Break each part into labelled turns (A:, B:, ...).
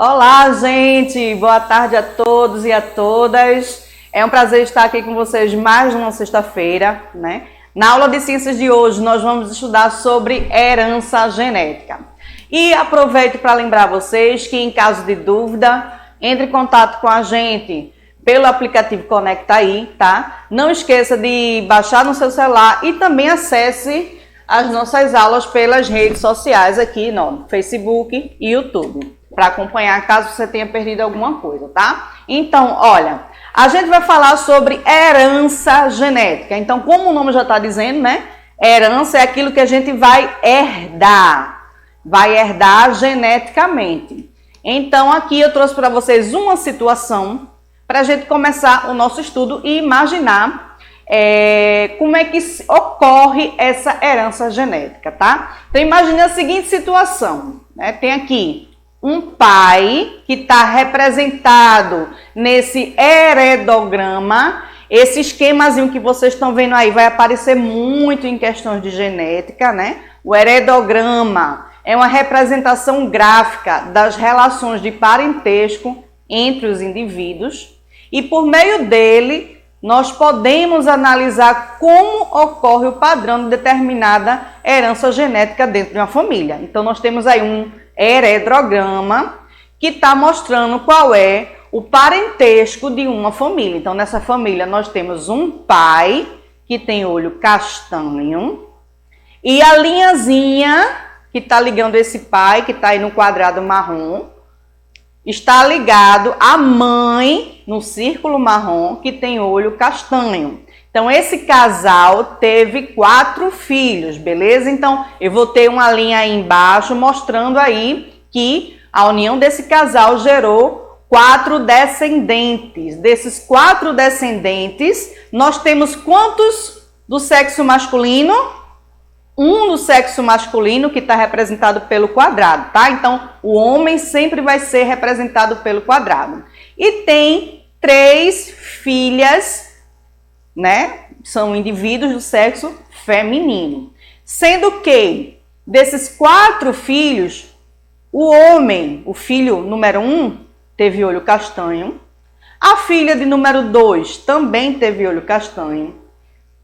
A: Olá, gente! Boa tarde a todos e a todas. É um prazer estar aqui com vocês mais uma sexta-feira, né? Na aula de ciências de hoje, nós vamos estudar sobre herança genética. E aproveito para lembrar vocês que, em caso de dúvida, entre em contato com a gente pelo aplicativo Conecta Aí, tá? Não esqueça de baixar no seu celular e também acesse as nossas aulas pelas redes sociais aqui no Facebook e YouTube, para acompanhar caso você tenha perdido alguma coisa, tá? Então, olha, a gente vai falar sobre herança genética. Então, como o nome já está dizendo, né? Herança é aquilo que a gente vai herdar geneticamente. Então, aqui eu trouxe para vocês uma situação para a gente começar o nosso estudo e imaginar como é que ocorre essa herança genética, tá? Então, imagine a seguinte situação, né? Tem aqui um pai que está representado nesse heredograma. Esse esquemazinho que vocês estão vendo aí vai aparecer muito em questões de genética, né? O heredograma é uma representação gráfica das relações de parentesco entre os indivíduos e por meio dele nós podemos analisar como ocorre o padrão de determinada herança genética dentro de uma família. Então nós temos aí um heredograma que está mostrando qual é o parentesco de uma família. Então nessa família nós temos um pai que tem olho castanho e a linhazinha que está ligando esse pai, que está aí no quadrado marrom, está ligado à mãe no círculo marrom que tem olho castanho. Então esse casal teve 4 filhos, beleza? Então eu vou ter uma linha aí embaixo mostrando aí que a união desse casal gerou 4 descendentes. Desses 4 descendentes, nós temos quantos do sexo masculino? Um do sexo masculino, que está representado pelo quadrado, tá? Então, o homem sempre vai ser representado pelo quadrado. E tem 3 filhas, né? São indivíduos do sexo feminino. Sendo que, desses 4 filhos, o homem, o filho número 1, teve olho castanho. A filha de número 2 também teve olho castanho.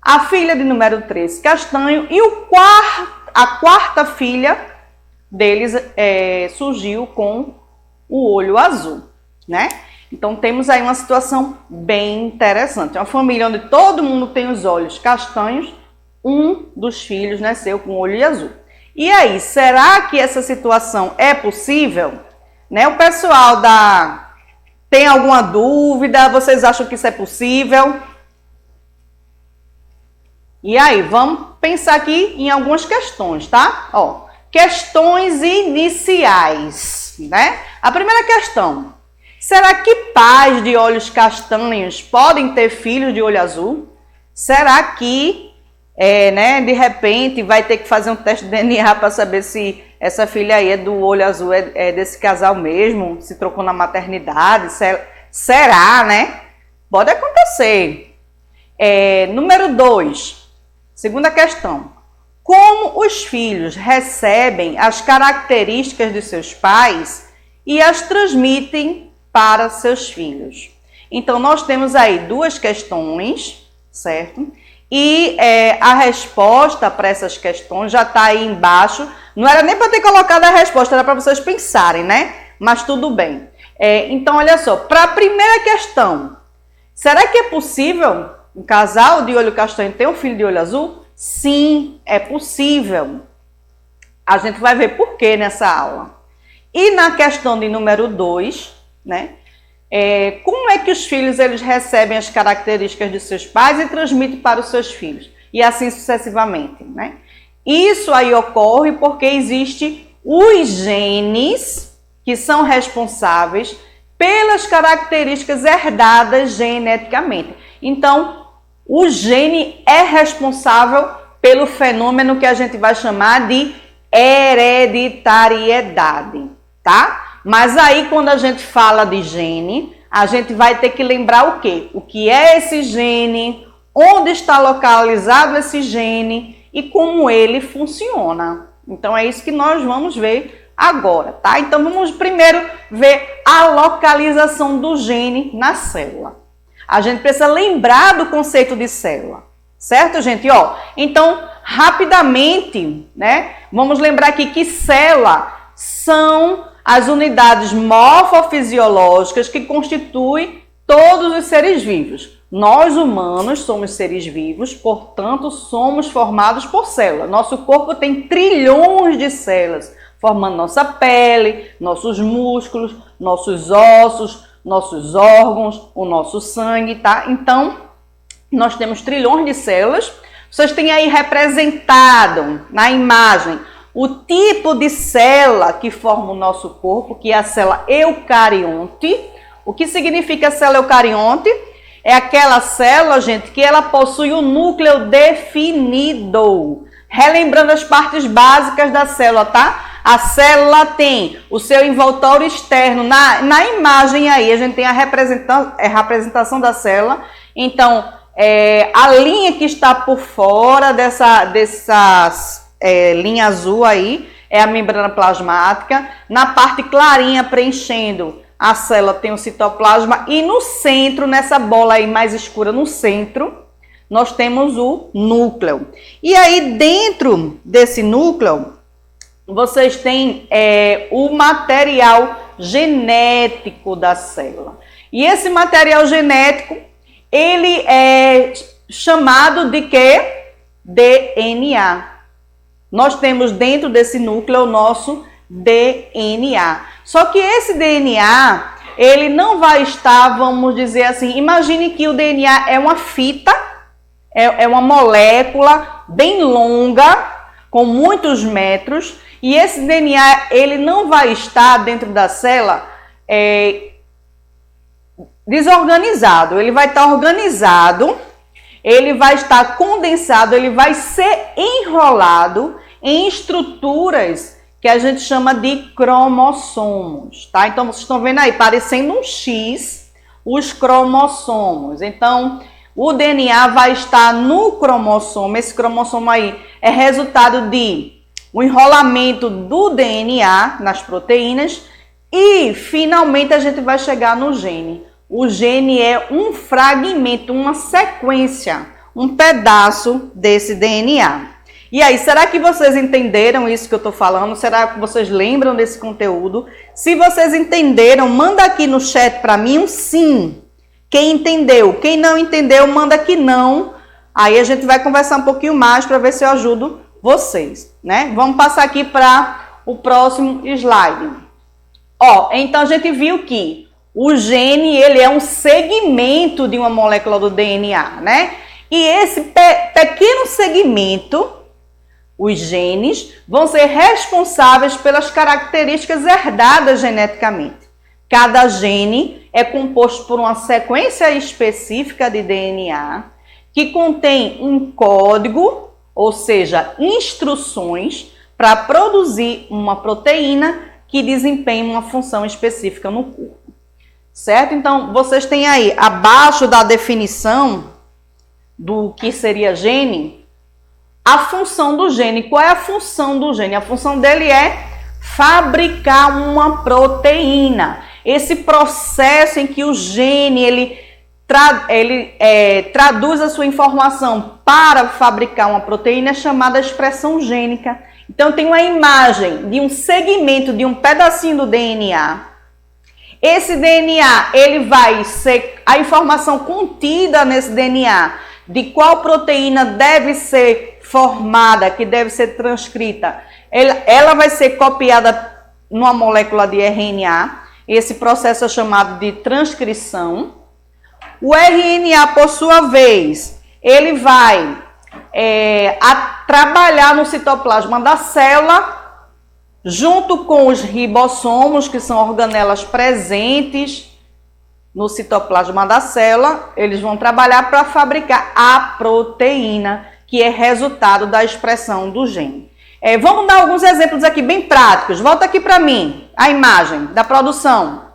A: A filha de número 3, castanho, e a quarta filha deles surgiu com o olho azul, né? Então temos aí uma situação bem interessante. É uma família onde todo mundo tem os olhos castanhos, um dos filhos nasceu com o olho azul. E aí, será que essa situação é possível? Né? O pessoal tem alguma dúvida? Vocês acham que isso é possível? E aí, vamos pensar aqui em algumas questões, tá? Ó, questões iniciais, né? A primeira questão: será que pais de olhos castanhos podem ter filhos de olho azul? Será que, de repente, vai ter que fazer um teste de DNA para saber se essa filha aí do olho azul é desse casal mesmo? Se trocou na maternidade? Será, né? Pode acontecer. Número 2. Segunda questão: como os filhos recebem as características de seus pais e as transmitem para seus filhos? Então, nós temos aí 2 questões, certo? E a resposta para essas questões já está aí embaixo. Não era nem para ter colocado a resposta, era para vocês pensarem, né? Mas tudo bem. Então, olha só, para a primeira questão, será que é possível um casal de olho castanho ter um filho de olho azul? Sim, é possível. A gente vai ver por quê nessa aula. E na questão de número 2, né? Como é que os filhos eles recebem as características de seus pais e transmitem para os seus filhos? E assim sucessivamente, né? Isso aí ocorre porque existem os genes que são responsáveis pelas características herdadas geneticamente. Então, o gene é responsável pelo fenômeno que a gente vai chamar de hereditariedade, tá? Mas aí, quando a gente fala de gene, a gente vai ter que lembrar o quê? O que é esse gene, onde está localizado esse gene e como ele funciona. Então, é isso que nós vamos ver agora, tá? Então vamos primeiro ver a localização do gene na célula. A gente precisa lembrar do conceito de célula, certo, gente? Ó, então, rapidamente, né? Vamos lembrar aqui que célula são as unidades morfofisiológicas que constituem todos os seres vivos. Nós, humanos, somos seres vivos, portanto, somos formados por células. Nosso corpo tem trilhões de células, formando nossa pele, nossos músculos, nossos ossos, nossos órgãos, o nosso sangue, tá? Então, nós temos trilhões de células. Vocês têm aí representado na imagem o tipo de célula que forma o nosso corpo, que é a célula eucarionte. O que significa célula eucarionte? É aquela célula, gente, que ela possui um núcleo definido. Relembrando as partes básicas da célula, tá? A célula tem o seu envoltório externo. Na imagem aí, a gente tem a representação da célula. Então, a linha que está por fora dessas linha azul aí é a membrana plasmática. Na parte clarinha, preenchendo, a célula tem o citoplasma e no centro, nessa bola aí mais escura no centro, nós temos o núcleo. E aí dentro desse núcleo, vocês têm o material genético da célula. E esse material genético, ele é chamado de quê? DNA. Nós temos dentro desse núcleo o nosso DNA. Só que esse DNA, ele não vai estar, vamos dizer assim, imagine que o DNA é uma fita, é uma molécula bem longa, com muitos metros, e esse DNA, ele não vai estar dentro da célula desorganizado, ele vai estar organizado, ele vai estar condensado, ele vai ser enrolado em estruturas que a gente chama de cromossomos, tá? Então, vocês estão vendo aí, parecendo um X, os cromossomos. Então, o DNA vai estar no cromossomo. Esse cromossomo aí é resultado de o enrolamento do DNA nas proteínas e, finalmente, a gente vai chegar no gene. O gene é um fragmento, uma sequência, um pedaço desse DNA. E aí, será que vocês entenderam isso que eu estou falando? Será que vocês lembram desse conteúdo? Se vocês entenderam, manda aqui no chat para mim um sim. Quem entendeu? Quem não entendeu, manda aqui não. Aí a gente vai conversar um pouquinho mais para ver se eu ajudo vocês, né? Vamos passar aqui para o próximo slide. Ó, então a gente viu que o gene, ele é um segmento de uma molécula do DNA, né? E esse pequeno segmento, os genes, vão ser responsáveis pelas características herdadas geneticamente. Cada gene é composto por uma sequência específica de DNA que contém um código, ou seja, instruções para produzir uma proteína que desempenha uma função específica no corpo. Certo? Então, vocês têm aí, abaixo da definição do que seria gene, a função do gene. Qual é a função do gene? A função dele é fabricar uma proteína. Esse processo em que o gene ele traduz a sua informação para fabricar uma proteína é chamada expressão gênica. Então tem uma imagem de um segmento, de um pedacinho do DNA. Esse DNA, ele vai ser a informação contida nesse DNA de qual proteína deve ser formada, que deve ser transcrita. Ela vai ser copiada numa molécula de RNA. Esse processo é chamado de transcrição. O RNA, por sua vez, ele vai trabalhar no citoplasma da célula, junto com os ribossomos, que são organelas presentes no citoplasma da célula. Eles vão trabalhar para fabricar a proteína, que é resultado da expressão do gene. Vamos dar alguns exemplos aqui bem práticos. Volta aqui para mim, a imagem da produção.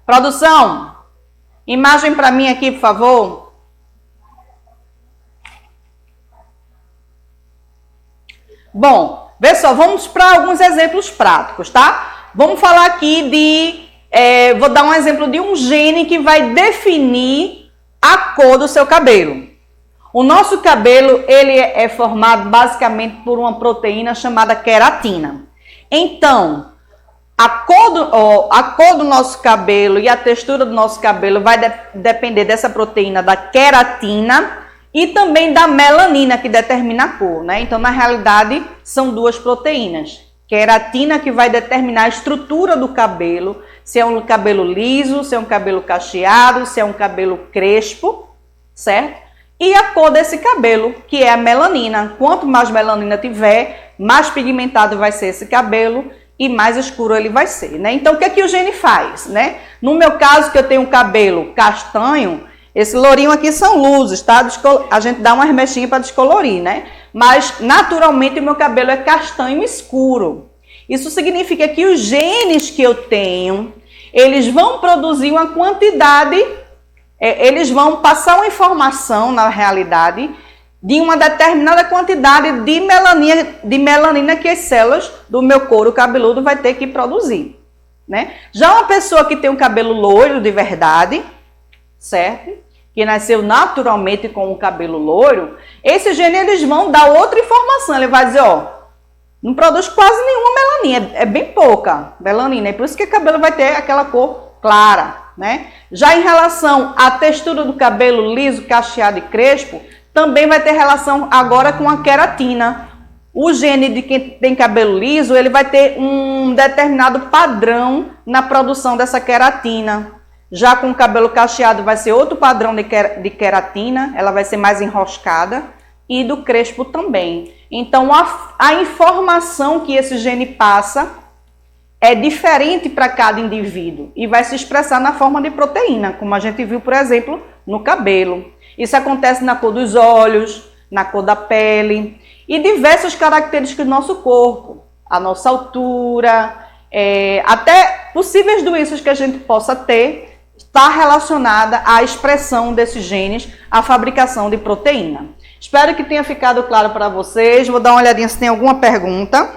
A: Produção, imagem para mim aqui, por favor. Bom, vê só, vamos para alguns exemplos práticos, tá? Vamos falar aqui vou dar um exemplo de um gene que vai definir a cor do seu cabelo. O nosso cabelo, ele é formado basicamente por uma proteína chamada queratina. Então, a cor do nosso cabelo e a textura do nosso cabelo vai depender dessa proteína da queratina e também da melanina, que determina a cor, né? Então, na realidade, são duas proteínas. Queratina, que vai determinar a estrutura do cabelo, se é um cabelo liso, se é um cabelo cacheado, se é um cabelo crespo, certo? E a cor desse cabelo, que é a melanina. Quanto mais melanina tiver, mais pigmentado vai ser esse cabelo e mais escuro ele vai ser, né? Então, o que é que o gene faz, né? No meu caso, que eu tenho um cabelo castanho, esse lourinho aqui são luzes, tá? A gente dá umas mechinhas para descolorir, né? Mas, naturalmente, o meu cabelo é castanho escuro. Isso significa que os genes que eu tenho, eles vão produzir uma quantidade, eles vão passar uma informação, na realidade, de uma determinada quantidade de melanina que as células do meu couro cabeludo vai ter que produzir, né? Já uma pessoa que tem um cabelo loiro de verdade, certo? Que nasceu naturalmente com o cabelo loiro, esse gene eles vão dar outra informação. Ele vai dizer, ó, não produz quase nenhuma melanina, é bem pouca melanina, é por isso que o cabelo vai ter aquela cor clara, né? Já em relação à textura do cabelo liso, cacheado e crespo, também vai ter relação agora com a queratina. O gene de quem tem cabelo liso, ele vai ter um determinado padrão na produção dessa queratina. Já com o cabelo cacheado vai ser outro padrão de queratina, ela vai ser mais enroscada, e do crespo também. Então, a informação que esse gene passa é diferente para cada indivíduo e vai se expressar na forma de proteína, como a gente viu, por exemplo, no cabelo. Isso acontece na cor dos olhos, na cor da pele e diversas características do nosso corpo, a nossa altura, até possíveis doenças que a gente possa ter, está relacionada à expressão desses genes, à fabricação de proteína. Espero que tenha ficado claro para vocês. Vou dar uma olhadinha se tem alguma pergunta.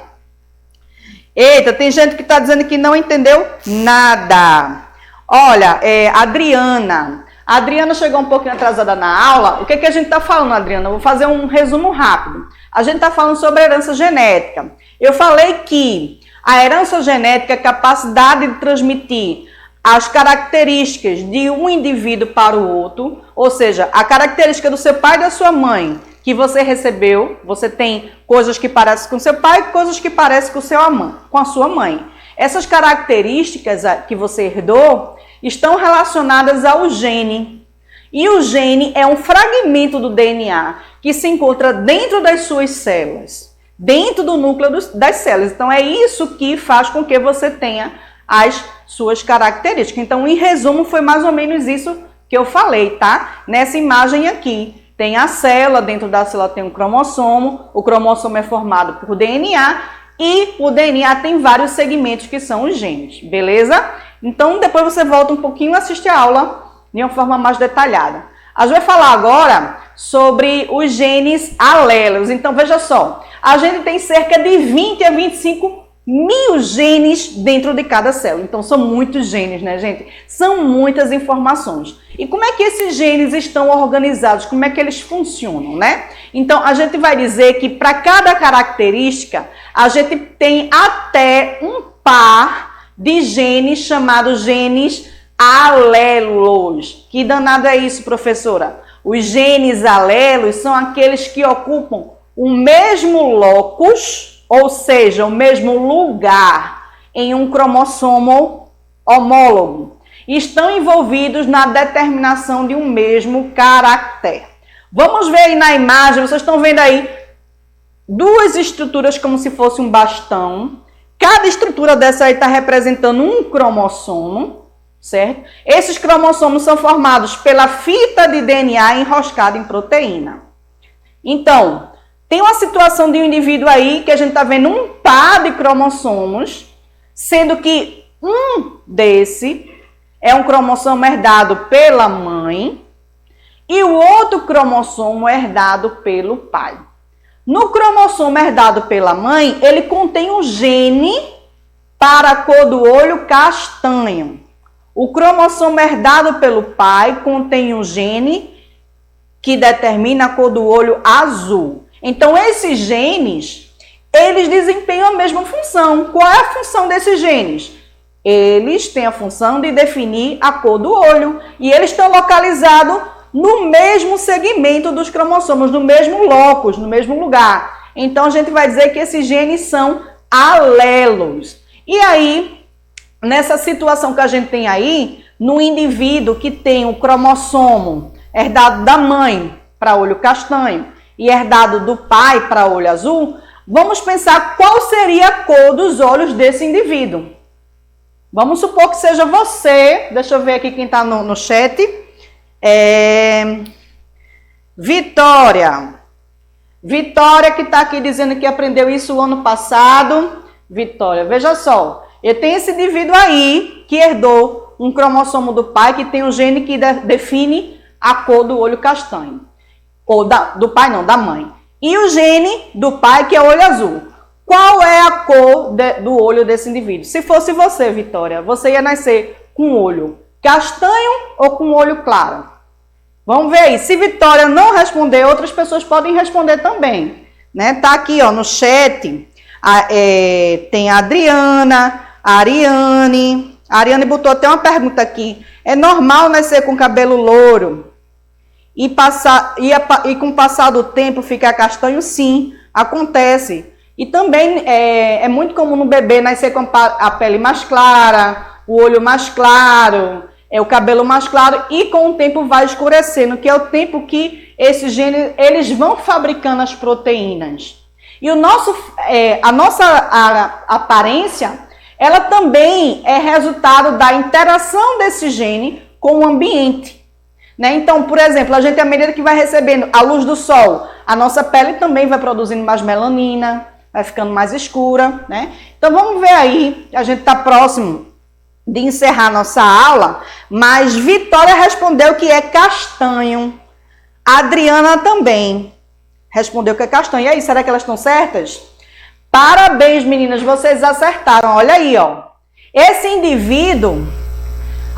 A: Eita, tem gente que está dizendo que não entendeu nada. Olha, Adriana. A Adriana chegou um pouquinho atrasada na aula. O que a gente está falando, Adriana? Eu vou fazer um resumo rápido. A gente está falando sobre herança genética. Eu falei que a herança genética é a capacidade de transmitir as características de um indivíduo para o outro, ou seja, a característica do seu pai e da sua mãe, que você recebeu, você tem coisas que parecem com seu pai e coisas que parecem com a sua mãe. Essas características que você herdou estão relacionadas ao gene. E o gene é um fragmento do DNA que se encontra dentro das suas células, dentro do núcleo das células. Então, é isso que faz com que você tenha as suas características. Então, em resumo, foi mais ou menos isso que eu falei, tá? Nessa imagem aqui, tem a célula, dentro da célula tem um cromossomo, o cromossomo é formado por DNA e o DNA tem vários segmentos que são os genes, beleza? Então, depois você volta um pouquinho e assiste a aula de uma forma mais detalhada. A gente vai falar agora sobre os genes alélos. Então, veja só, a gente tem cerca de 20 a 25 mil genes dentro de cada célula. Então, são muitos genes, né, gente? São muitas informações. E como é que esses genes estão organizados? Como é que eles funcionam, né? Então, a gente vai dizer que para cada característica, a gente tem até um par de genes chamados genes alelos. Que danado é isso, professora? Os genes alelos são aqueles que ocupam o mesmo locus, ou seja, o mesmo lugar em um cromossomo homólogo, e estão envolvidos na determinação de um mesmo caractere. Vamos ver aí na imagem, vocês estão vendo aí duas estruturas como se fosse um bastão. Cada estrutura dessa aí está representando um cromossomo, certo? Esses cromossomos são formados pela fita de DNA enroscada em proteína. Então, tem uma situação de um indivíduo aí que a gente está vendo um par de cromossomos, sendo que um desse é um cromossomo herdado pela mãe e o outro cromossomo é herdado pelo pai. No cromossomo herdado pela mãe, ele contém um gene para a cor do olho castanho. O cromossomo herdado pelo pai contém um gene que determina a cor do olho azul. Então, esses genes, eles desempenham a mesma função. Qual é a função desses genes? Eles têm a função de definir a cor do olho. E eles estão localizados no mesmo segmento dos cromossomos, no mesmo locus, no mesmo lugar. Então, a gente vai dizer que esses genes são alelos. E aí, nessa situação que a gente tem aí, no indivíduo que tem o cromossomo herdado da mãe para olho castanho e herdado do pai para olho azul, vamos pensar qual seria a cor dos olhos desse indivíduo. Vamos supor que seja você, deixa eu ver aqui quem está no chat, Vitória. Vitória que está aqui dizendo que aprendeu isso o ano passado. Vitória, veja só, eu tenho esse indivíduo aí que herdou um cromossomo do pai que tem um gene que define a cor do olho castanho. Ou do pai não, da mãe. E o gene do pai que é olho azul. Qual é a cor do olho desse indivíduo? Se fosse você, Vitória, você ia nascer com olho castanho ou com olho claro? Vamos ver aí. Se Vitória não responder, outras pessoas podem responder também. Né? Tá aqui ó, no chat. Tem a Adriana, a Ariane. A Ariane botou até uma pergunta aqui. É normal nascer com cabelo louro e com o passar do tempo ficar castanho? Sim, acontece. E também é muito comum no bebê nascer com a pele mais clara, o olho mais claro, o cabelo mais claro, e com o tempo vai escurecendo, que é o tempo que esses genes eles vão fabricando as proteínas. E a nossa aparência, ela também é resultado da interação desse gene com o ambiente. Né? Então, por exemplo, a gente, à medida que vai recebendo a luz do sol, a nossa pele também vai produzindo mais melanina, vai ficando mais escura, né? Então, vamos ver aí, a gente está próximo de encerrar nossa aula, mas Vitória respondeu que é castanho. A Adriana também respondeu que é castanho. E aí, será que elas estão certas? Parabéns, meninas, vocês acertaram. Olha aí, ó. Esse indivíduo,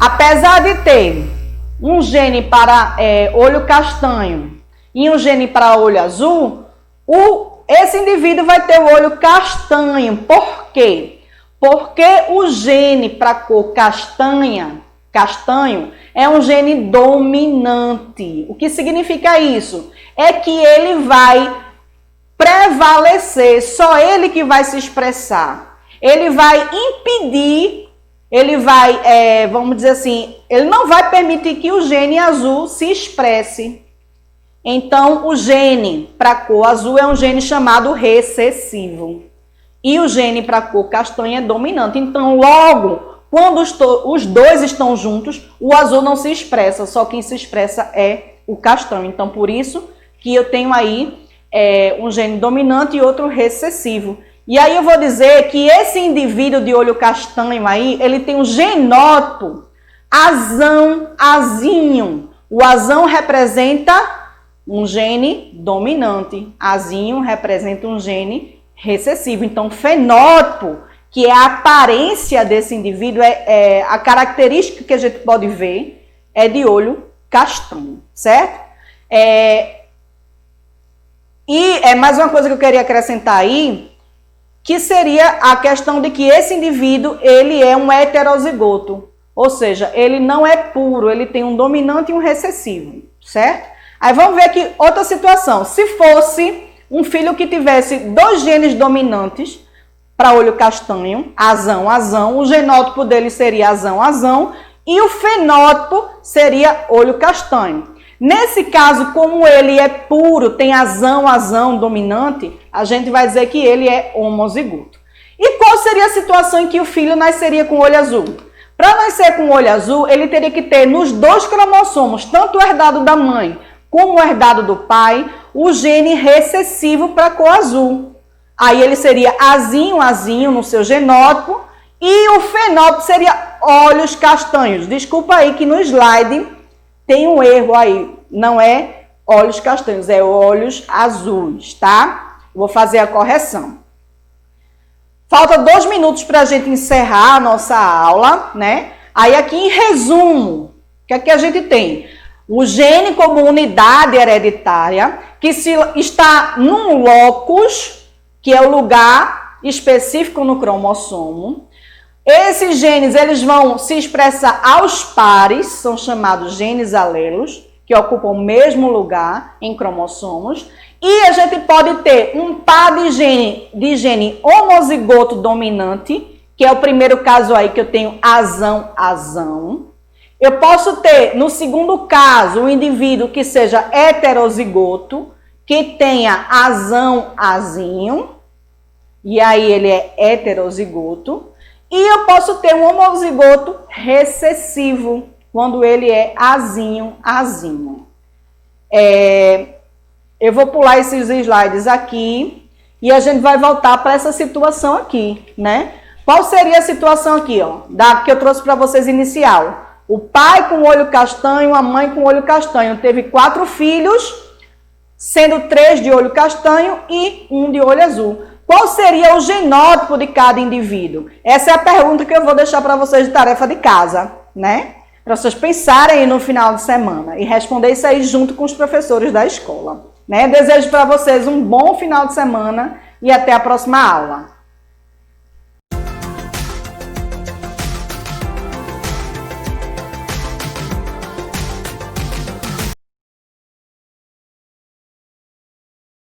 A: apesar de ter um gene para olho castanho e um gene para olho azul, esse indivíduo vai ter o olho castanho. Por quê? Porque o gene para cor castanho, é um gene dominante. O que significa isso? É que ele vai prevalecer, só ele que vai se expressar. Ele vai impedir, ele vai, vamos dizer assim, ele não vai permitir que o gene azul se expresse. Então, o gene para cor azul é um gene chamado recessivo. E o gene para cor castanha é dominante. Então, logo, quando os dois estão juntos, o azul não se expressa, só quem se expressa é o castanho. Então, por isso que eu tenho aí um gene dominante e outro recessivo. E aí eu vou dizer que esse indivíduo de olho castanho aí, ele tem um genótipo azinho. O azão representa um gene dominante, azinho representa um gene recessivo. Então, fenótipo, que é a aparência desse indivíduo, a característica que a gente pode ver é de olho castanho, certo? E mais uma coisa que eu queria acrescentar aí, que seria a questão de que esse indivíduo, ele é um heterozigoto, ou seja, ele não é puro, ele tem um dominante e um recessivo, certo? Aí vamos ver aqui outra situação. Se fosse um filho que tivesse dois genes dominantes para olho castanho, azão, o genótipo dele seria azão, e o fenótipo seria olho castanho. Nesse caso, como ele é puro, tem azão dominante, a gente vai dizer que ele é homozigoto. E qual seria a situação em que o filho nasceria com olho azul? Para nascer com olho azul, ele teria que ter nos dois cromossomos, tanto o herdado da mãe como o herdado do pai, o gene recessivo para cor azul. Aí ele seria azinho no seu genótipo, e o fenótipo seria olhos castanhos. Desculpa aí que no slide tem um erro aí, não é olhos castanhos, é olhos azuis, tá? Vou fazer a correção. Falta 2 minutos para a gente encerrar a nossa aula, né? Aí aqui em resumo, o que é que a gente tem? O gene como unidade hereditária, que está num locus, que é o lugar específico no cromossomo. Esses genes, eles vão se expressar aos pares, são chamados genes alelos, que ocupam o mesmo lugar em cromossomos. E a gente pode ter um par de gene homozigoto dominante, que é o primeiro caso aí que eu tenho azão. Eu posso ter, no segundo caso, um indivíduo que seja heterozigoto, que tenha azinho, e aí ele é heterozigoto. E eu posso ter um homozigoto recessivo, quando ele é azinho. Eu vou pular esses slides aqui e a gente vai voltar para essa situação aqui, né? Qual seria a situação aqui, ó, que eu trouxe para vocês inicial? O pai com olho castanho, a mãe com olho castanho. Teve 4 filhos, sendo 3 de olho castanho e 1 de olho azul. Qual seria o genótipo de cada indivíduo? Essa é a pergunta que eu vou deixar para vocês de tarefa de casa, né? Para vocês pensarem aí no final de semana e responder isso aí junto com os professores da escola, né? Desejo para vocês um bom final de semana e até a próxima aula.